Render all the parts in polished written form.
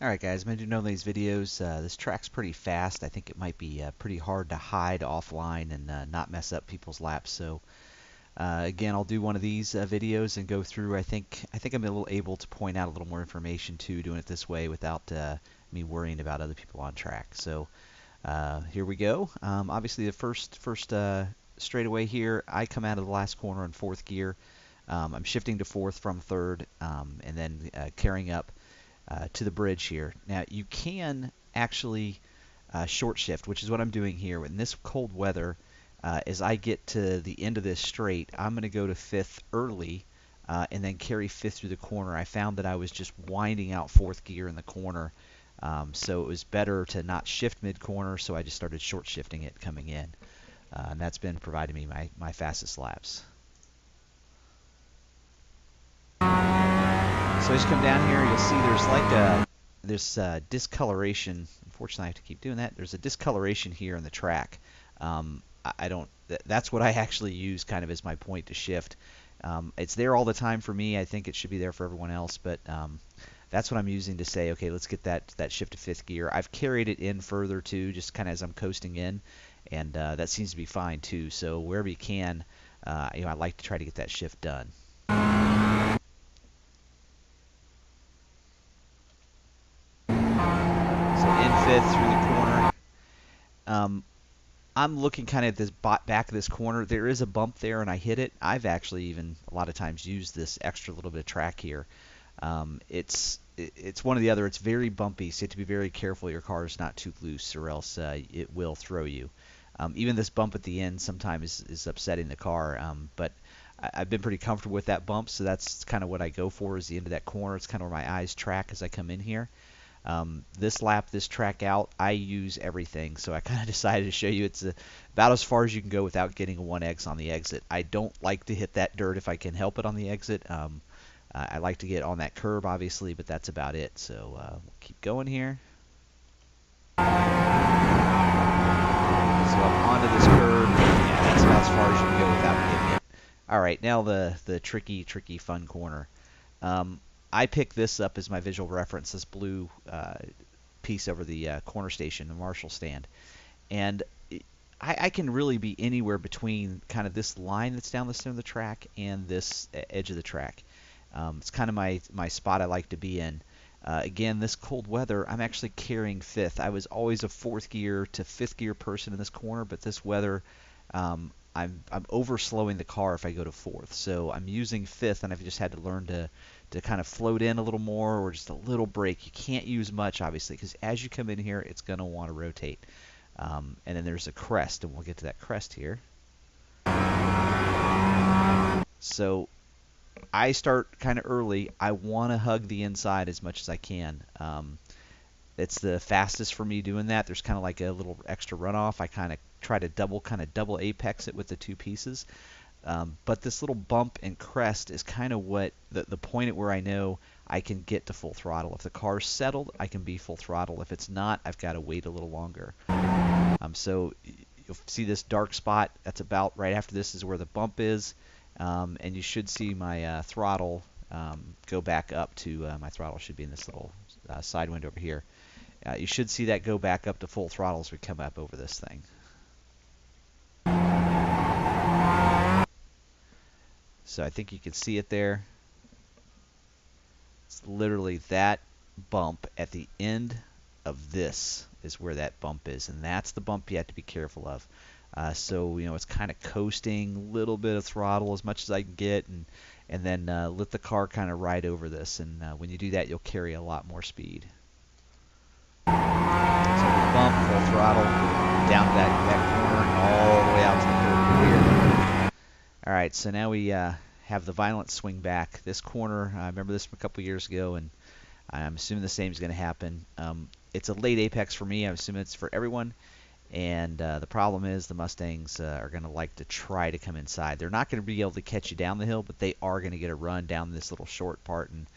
Alright guys, I'm going to do one of these videos. This track's pretty fast. I think it might be pretty hard to hide offline and not mess up people's laps. So again, I'll do one of these videos and go through. I think I'm a little able to point out a little more information too, doing it this way without me worrying about other people on track. So here we go. Obviously the first straightaway here, I come out of the last corner in fourth gear. I'm shifting to fourth from third, and then carrying up to the bridge here. Now you can actually short shift, which is what I'm doing here. In this cold weather, as I get to the end of this straight, I'm going to go to fifth early and then carry fifth through the corner. I found that I was just winding out fourth gear in the corner, so it was better to not shift mid-corner, so I just started short shifting it coming in. And that's been providing me my fastest laps. So as you come down here, you'll see there's like this discoloration. Unfortunately, I have to keep doing that. There's a discoloration here in the track. I don't. That's what I actually use kind of as my point to shift. It's there all the time for me. I think it should be there for everyone else, but that's what I'm using to say, okay, let's get that shift to fifth gear. I've carried it in further too, just kind of as I'm coasting in, and that seems to be fine too. So wherever you can, I like to try to get that shift done. Fifth through the corner. I'm looking kind of at this back of this corner. There is a bump there, and I hit it. I've actually even a lot of times used this extra little bit of track here. It's one or the other. It's very bumpy, so you have to be very careful your car is not too loose, or else it will throw you. Even this bump at the end sometimes is upsetting the car, but I've been pretty comfortable with that bump, so that's kind of what I go for is the end of that corner. It's kind of where my eyes track as I come in here. This lap, this track out, I use everything, so I kind of decided to show you it's about as far as you can go without getting a 1X on the exit. I don't like to hit that dirt if I can help it on the exit. I like to get on that curb, obviously, but that's about it. So we'll keep going here. So up onto this curb, yeah, that's about as far as you can go without getting it. All right, now the tricky, fun corner. I picked this up as my visual reference, this blue piece over the corner station, the Marshall stand. And I can really be anywhere between kind of this line that's down the center of the track and this edge of the track. It's kind of my spot I like to be in. Again, this cold weather, I'm actually carrying fifth. I was always a fourth gear to fifth gear person in this corner, but this weather, I'm over-slowing the car if I go to fourth. So I'm using fifth, and I've just had to learn to kind of float in a little more or just a little brake. You can't use much, obviously, because as you come in here, it's going to want to rotate. And then there's a crest, and we'll get to that crest here. So I start kind of early. I want to hug the inside as much as I can. It's the fastest for me doing that. There's kind of like a little extra runoff. I kind of try to double apex it with the two pieces. But this little bump and crest is kind of what the point at where I know I can get to full throttle. If the car's settled, I can be full throttle. If it's not, I've got to wait a little longer. So you'll see this dark spot. That's about right after this is where the bump is. And you should see my throttle go back up to, my throttle should be in this little side window over here. You should see that go back up to full throttle as we come up over this thing. So I think you can see it there. It's literally that bump at the end of this is where that bump is, and that's the bump you have to be careful of. So it's kind of coasting, little bit of throttle as much as I can get, and then let the car kind of ride over this. And when you do that, you'll carry a lot more speed. So the bump, full throttle, down to that corner, all the way out to the curb. All right, so now we have the violent swing back. This corner, I remember this from a couple years ago, and I'm assuming the same is going to happen. It's a late apex for me. I'm assuming it's for everyone. And the problem is the Mustangs are going to like to try to come inside. They're not going to be able to catch you down the hill, but they are going to get a run down this little short part and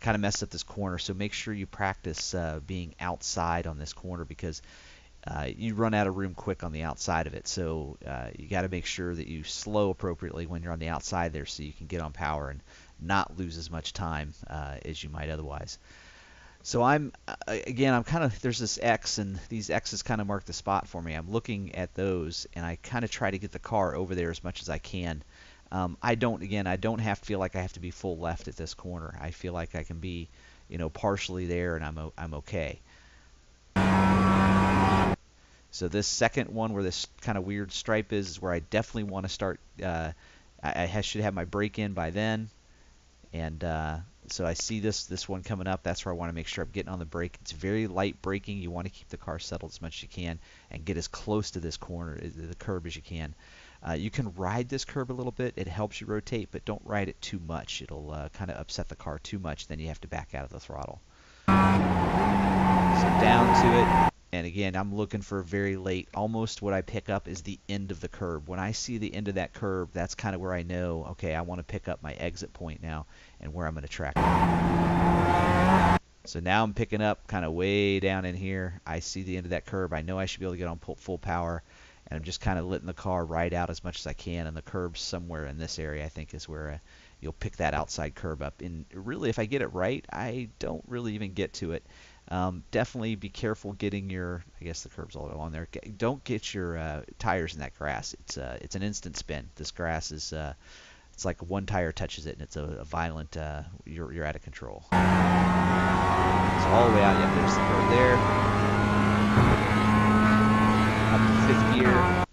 kind of mess up this corner. So make sure you practice being outside on this corner, because you run out of room quick on the outside of it. So you got to make sure that you slow appropriately when you're on the outside there, so you can get on power and not lose as much time as you might otherwise. So I'm again, I'm kind of there's this X, and these X's kind of mark the spot for me. I'm looking at those, and I kind of try to get the car over there as much as I can. I don't have to feel like I have to be full left at this corner. I feel like I can be, partially there, and I'm okay. So this second one where this kind of weird stripe is where I definitely want to start. Should have my brake in by then, and so I see this one coming up. That's where I want to make sure I'm getting on the brake. It's very light braking. You want to keep the car settled as much as you can and get as close to this corner, the curb, as you can. You can ride this curb a little bit. It helps you rotate, but don't ride it too much. It'll kind of upset the car too much. Then you have to back out of the throttle. So down to it. And again, I'm looking for very late. Almost what I pick up is the end of the curb. When I see the end of that curb, that's kind of where I know, okay, I want to pick up my exit point now and where I'm going to track it. So now I'm picking up kind of way down in here. I see the end of that curb. I know I should be able to get on full power. And I'm just kind of letting the car ride out as much as I can. And the curb's somewhere in this area, I think, is where you'll pick that outside curb up. And really, if I get it right, I don't really even get to it. Definitely be careful getting your, I guess the curb's all along there. Don't get your tires in that grass. It's an instant spin. This grass is, it's like one tire touches it and it's a violent, you're out of control. So all the way out, yeah, there's the curb there. Up to fifth gear.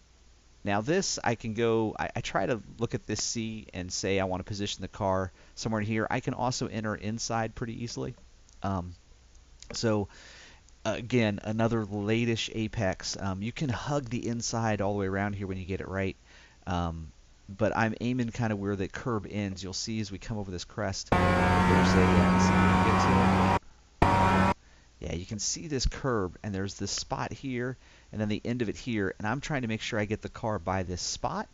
Now this, I can go, I try to look at this C and say I want to position the car somewhere in here. I can also enter inside pretty easily. So again, another late-ish apex. You can hug the inside all the way around here when you get it right. But I'm aiming kind of where the curb ends. You'll see as we come over this crest, there's yeah, you can see this curb, and there's this spot here, and then the end of it here. And I'm trying to make sure I get the car by this spot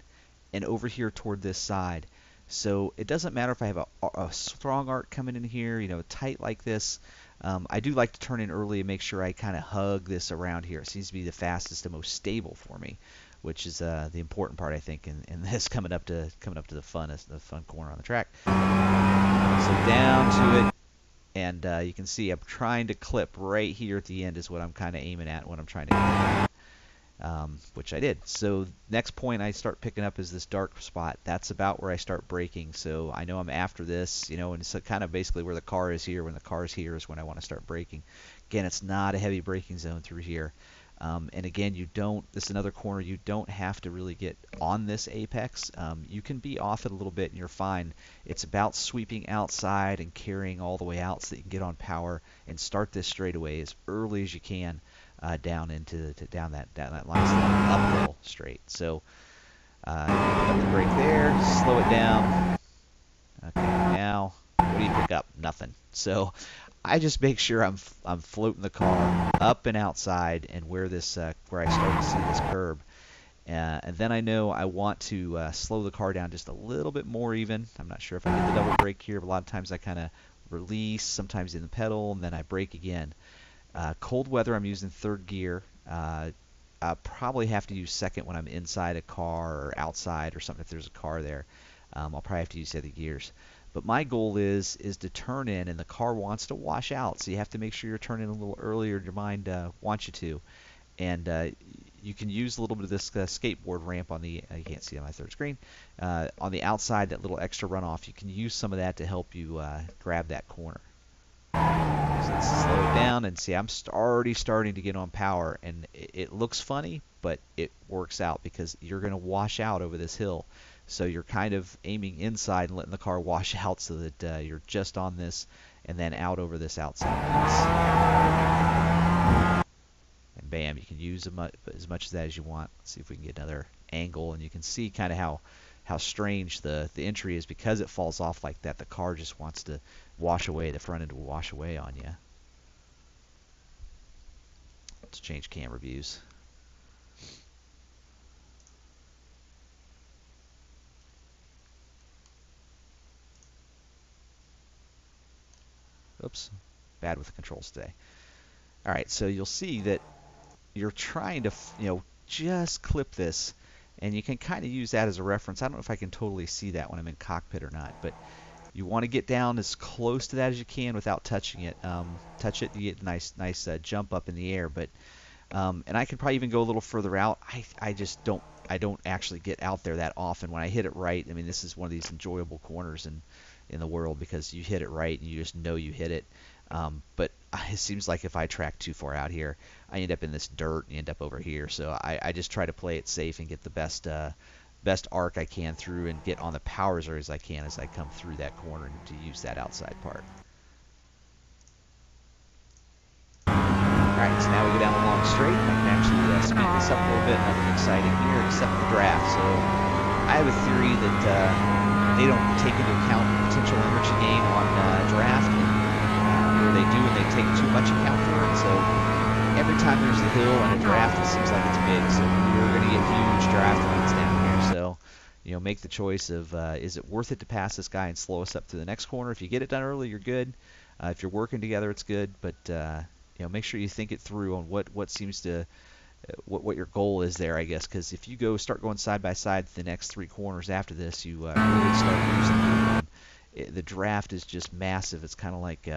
and over here toward this side. So it doesn't matter if I have a strong arc coming in here, tight like this. I do like to turn in early and make sure I kind of hug this around here. It seems to be the fastest and most stable for me, which is the important part, I think, in this coming up to the fun corner on the track. So down to it, and you can see I'm trying to clip right here at the end is what I'm kind of aiming at, what I'm trying to aim at, which I did. So next point I start picking up is this dark spot. That's about where I start braking. So I know I'm after this, and it's kind of basically where the car is here. When the car is here is when I want to start braking. Again, it's not a heavy braking zone through here. And again, this is another corner, you don't have to really get on this apex. You can be off it a little bit and you're fine. It's about sweeping outside and carrying all the way out so that you can get on power and start this straightaway as early as you can down that line uphill straight. So put up the brake there, slow it down. Okay, now what do you pick up? Nothing. So I just make sure I'm floating the car up and outside and where I start to see this curb. And then I know I want to slow the car down just a little bit more even. I'm not sure if I hit the double brake here, but a lot of times I kind of release, sometimes in the pedal, and then I brake again. Cold weather, I'm using third gear. I'll probably have to use second when I'm inside a car or outside or something if there's a car there. I'll probably have to use the other gears. But my goal is to turn in, and the car wants to wash out, so you have to make sure you're turning a little earlier than your mind wants you to. And you can use a little bit of this skateboard ramp on the, you can't see on my third screen, on the outside, that little extra runoff. You can use some of that to help you grab that corner. So let's slow it down and see, I'm already starting to get on power, and it looks funny, but it works out because you're going to wash out over this hill. So you're kind of aiming inside and letting the car wash out so that you're just on this and then out over this outside piece. And bam, you can use as much of that as you want. Let's see if we can get another angle, and you can see kind of how strange the entry is because it falls off like that. The car just wants to wash away, the front end will wash away on you. Let's change camera views. Oops, bad with the controls today. All right, so you'll see that you're trying to, just clip this, and you can kind of use that as a reference. I don't know if I can totally see that when I'm in cockpit or not, but You want to get down as close to that as you can without touching it. Touch it, you get a nice jump up in the air. But and I could probably even go a little further out. I just don't. I don't actually get out there that often. When I hit it right, I mean, this is one of these enjoyable corners in the world because you hit it right and you just know you hit it. But it seems like if I track too far out here, I end up in this dirt and you end up over here. So I just try to play it safe and get the best arc I can through and get on the power as I can as I come through that corner and to use that outside part. Alright, so now we go down the long straight. I can actually speed this up a little bit. Nothing exciting here except the draft. So I have a theory that they don't take into account potential energy gain on draft, or they do and they take too much account for it. So every time there's a hill and a draft, it seems like it's big. So you're going to get huge draft leads down here. So make the choice of is it worth it to pass this guy and slow us up to the next corner. If you get it done early, you're good. If you're working together, it's good. But make sure you think it through on what seems to what your goal is there, I guess, because if you start going side by side the next 3 corners after this, you really start losing momentum. The draft is just massive. It's kind of like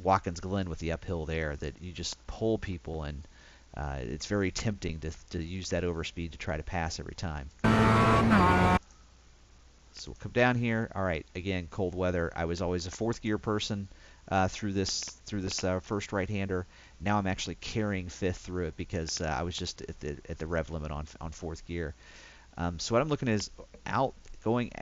Watkins Glen with the uphill there, that you just pull people, and it's very tempting to use that overspeed to try to pass every time. So we'll come down here. All right, again, cold weather. I was always a 4th gear person through this first right-hander. Now I'm actually carrying 5th through it because I was just at the rev limit on 4th gear. So what I'm looking at is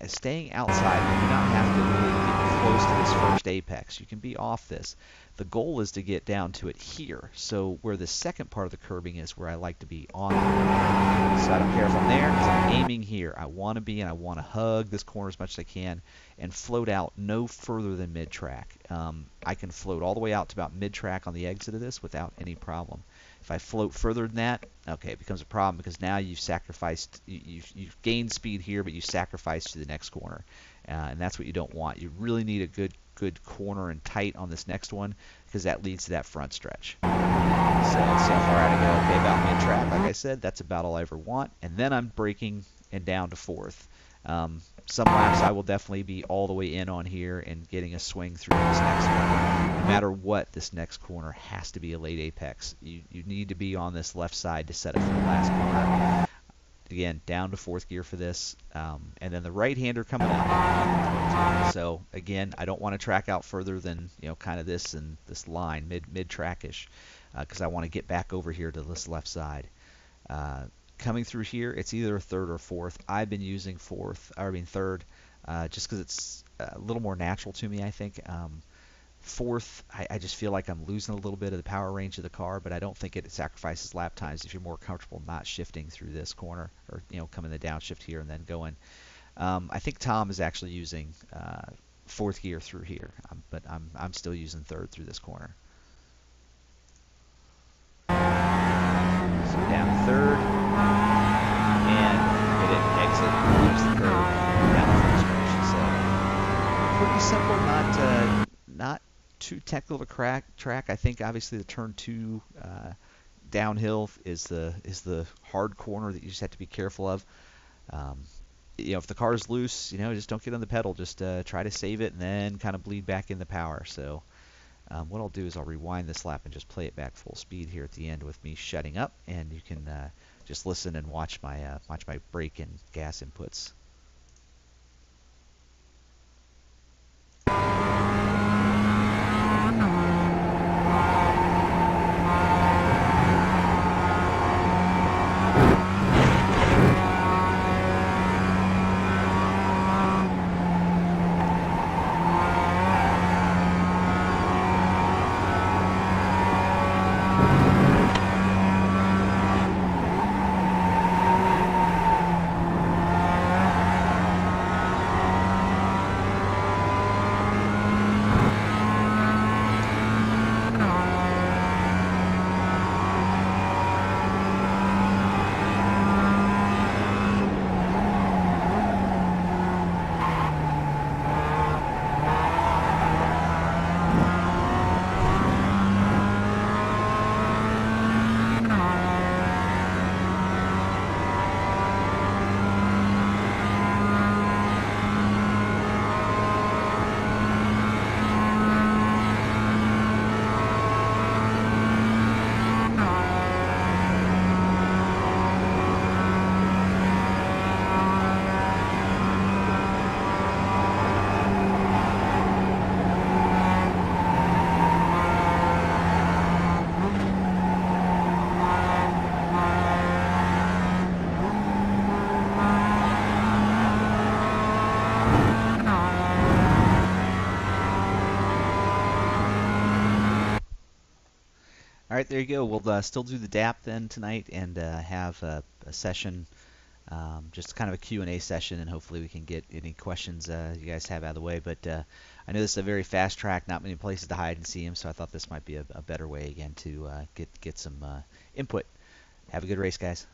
staying outside. You do not have to really get close to this first apex. You can be off this. The goal is to get down to it here. So where the second part of the curbing is, where I like to be on it. So I don't care if I'm there, because I'm aiming here. I want to be, and I want to hug this corner as much as I can and float out no further than mid-track. I can float all the way out to about mid-track on the exit of this without any problem. If I float further than that, okay, it becomes a problem because now you've sacrificed, you've gained speed here, but you sacrificed to the next corner, and that's what you don't want. You really need a good corner and tight on this next one because that leads to that front stretch. So let's see how far out I go. Okay, about mid-track, like I said, that's about all I ever want, and then I'm braking and down to 4th. Some laps I will definitely be all the way in on here and getting a swing through this next corner. No matter what, this next corner has to be a late apex. You need to be on this left side to set it for the last corner. Again, down to 4th gear for this, and then the right-hander coming up. So again, I don't want to track out further than kind of this and this line mid-trackish, because I want to get back over here to this left side. Coming through here, it's either 3rd or 4th. I've been using 3rd, just because it's a little more natural to me, I think. 4th, I just feel like I'm losing a little bit of the power range of the car, but I don't think it sacrifices lap times if you're more comfortable not shifting through this corner, or coming the downshift here and then going. I think Tom is actually using 4th gear through here, but I'm still using 3rd through this corner. So down 3rd. And hit it, exit, leaves the curve, down the first stretch. So pretty simple, not too technical to track. I think obviously the turn 2 downhill is the hard corner that you just have to be careful of. If the car is loose, just don't get on the pedal. Just try to save it and then kind of bleed back in the power. So what I'll do is I'll rewind this lap and just play it back full speed here at the end with me shutting up, and you can just listen and watch my brake and gas inputs. right, there you go. We'll still do the DAP then tonight and have a session, just kind of a Q&A session, and hopefully we can get any questions you guys have out of the way. But I know this is a very fast track, not many places to hide and see them, so I thought this might be a better way again to get some input. Have a good race, guys.